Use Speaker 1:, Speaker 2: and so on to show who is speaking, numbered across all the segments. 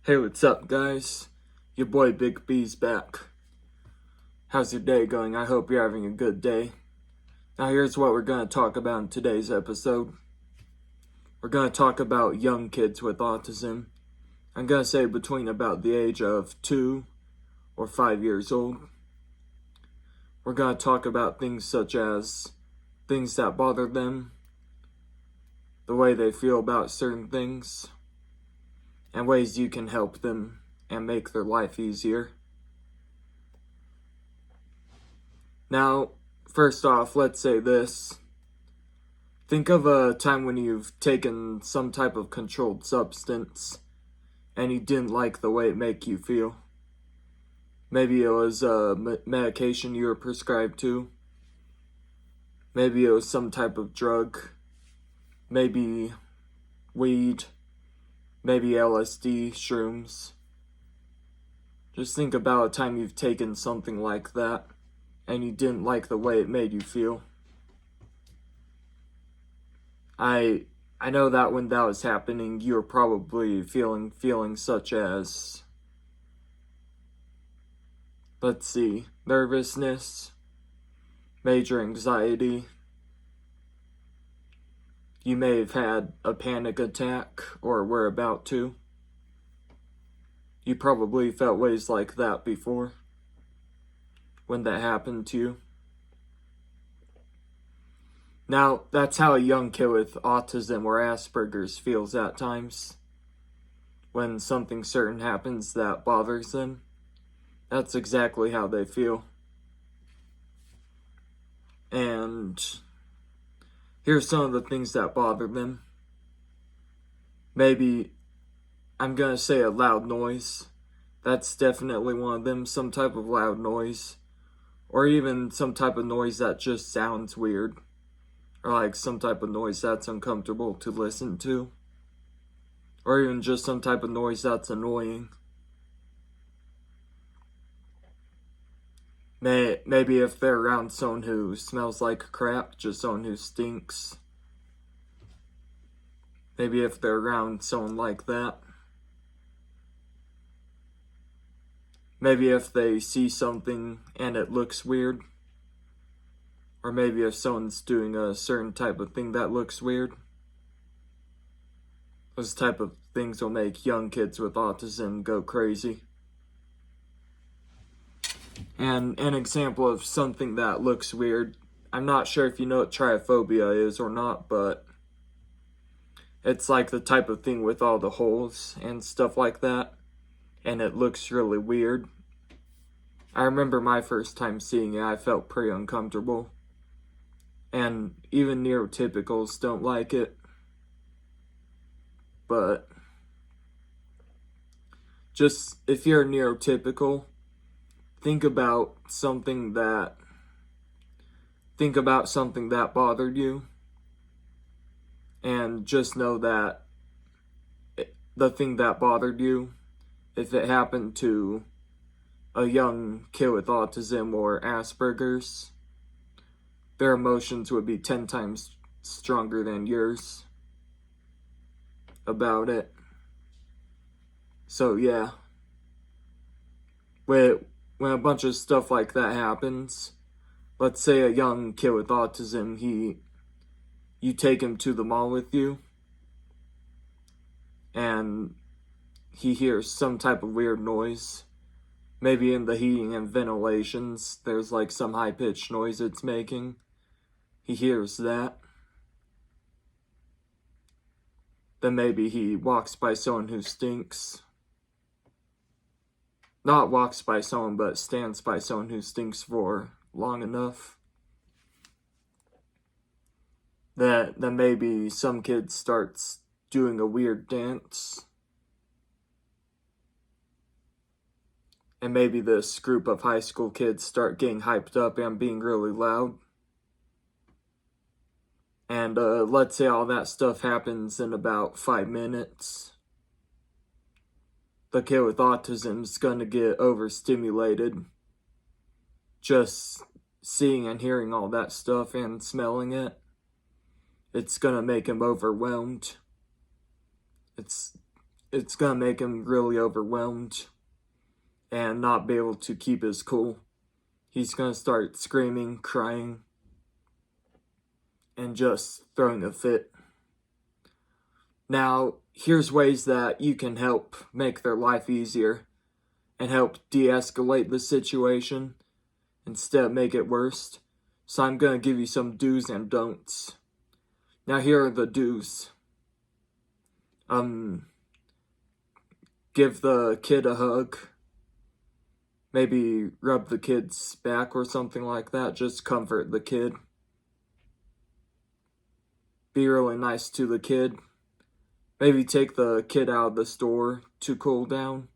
Speaker 1: Hey, what's up, guys? Your boy Big B's back. How's your day going? I hope you're having a good day. Now, here's what we're going to talk about in today's episode. We're going to talk about young kids with autism. I'm going to say between about the age of 2 or 5 years old. We're going to talk about things such as things that bother them, the way they feel about certain things, and ways you can help them and make their life easier. Now, first off, let's say this. Think of a time when you've taken some type of controlled substance and you didn't like the way it made you feel. Maybe it was a medication you were prescribed to. Maybe it was some type of drug. Maybe weed. Maybe LSD, shrooms. Just think about a time you've taken something like that and you didn't like the way it made you feel. I know that when that was happening, you were probably feeling feelings such as, nervousness, major anxiety. You may have had a panic attack or were about to. You probably felt ways like that before when that happened to you. Now, that's how a young kid with autism or Asperger's feels at times. When something certain happens that bothers them, that's exactly how they feel. And here's some of the things that bother them. Maybe, I'm gonna say a loud noise. That's definitely one of them, some type of loud noise. Or even some type of noise that just sounds weird. Or like some type of noise that's uncomfortable to listen to. Or even just some type of noise that's annoying. Maybe if they're around someone who smells like crap, just someone who stinks. Maybe if they're around someone like that. Maybe if they see something and it looks weird. Or maybe if someone's doing a certain type of thing that looks weird. Those type of things will make young kids with autism go crazy. And an example of something that looks weird, I'm not sure if you know what trypophobia is or not, but it's like the type of thing with all the holes and stuff like that, and it looks really weird. I remember my first time seeing it, I felt pretty uncomfortable. And even neurotypicals don't like it. But just if you're a neurotypical, think about something that bothered you, and just know that the thing that bothered you, if it happened to a young kid with autism or Asperger's, their emotions would be 10 times stronger than yours about it. So yeah, when a bunch of stuff like that happens, let's say a young kid with autism, you take him to the mall with you, and he hears some type of weird noise. Maybe in the heating and ventilations, there's like some high-pitched noise it's making. He hears that. Then maybe he walks by someone who stinks. Not walks by someone, but stands by someone who stinks for long enough. Then maybe some kid starts doing a weird dance. And maybe this group of high school kids start getting hyped up and being really loud. And let's say all that stuff happens in about 5 minutes. The kid with autism is going to get overstimulated. Just seeing and hearing all that stuff and smelling it. It's going to make him overwhelmed. It's it's gonna make him really overwhelmed and not be able to keep his cool. He's gonna start screaming, crying, and just throwing a fit. Now, here's ways that you can help make their life easier and help de-escalate the situation instead of make it worse. So I'm gonna give you some do's and don'ts. Now here are the do's. Give the kid a hug. Maybe rub the kid's back or something like that. Just comfort the kid. Be really nice to the kid. Maybe take the kid out of the store to cool down.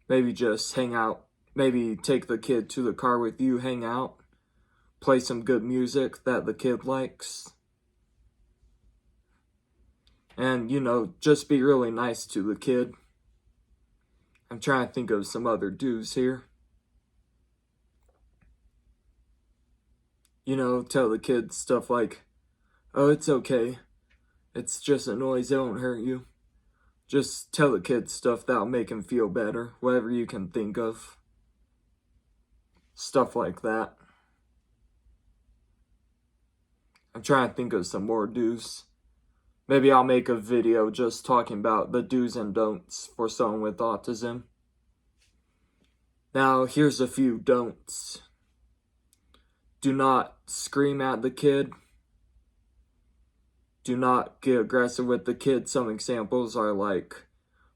Speaker 1: Maybe just hang out. Maybe take the kid to the car with you, hang out. Play some good music that the kid likes. And, just be really nice to the kid. I'm trying to think of some other do's here. Tell the kid stuff like, oh, it's okay. It's just a noise, it won't hurt you. Just tell the kid stuff that'll make him feel better. Whatever you can think of. Stuff like that. I'm trying to think of some more do's. Maybe I'll make a video just talking about the do's and don'ts for someone with autism. Now, here's a few don'ts. Do not scream at the kid. Do not get aggressive with the kid. Some examples are like,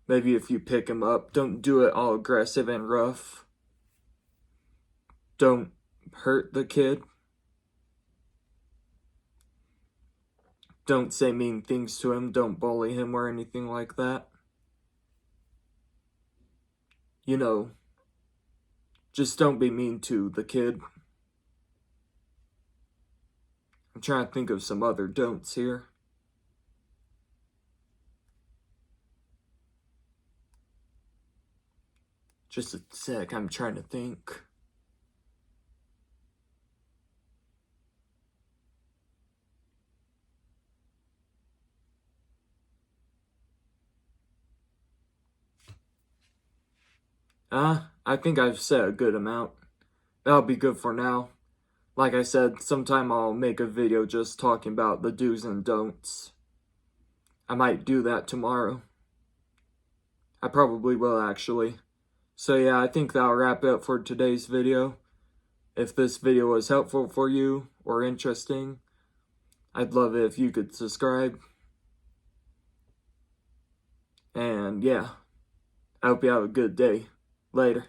Speaker 1: maybe if you pick him up, don't do it all aggressive and rough. Don't hurt the kid. Don't say mean things to him. Don't bully him or anything like that. Just don't be mean to the kid. I'm trying to think of some other don'ts here. Just a sec, I'm trying to think. I think I've said a good amount. That'll be good for now. Like I said, sometime I'll make a video just talking about the do's and don'ts. I might do that tomorrow. I probably will, actually. So yeah, I think that'll wrap it up for today's video. If this video was helpful for you or interesting, I'd love it if you could subscribe. And yeah, I hope you have a good day. Later.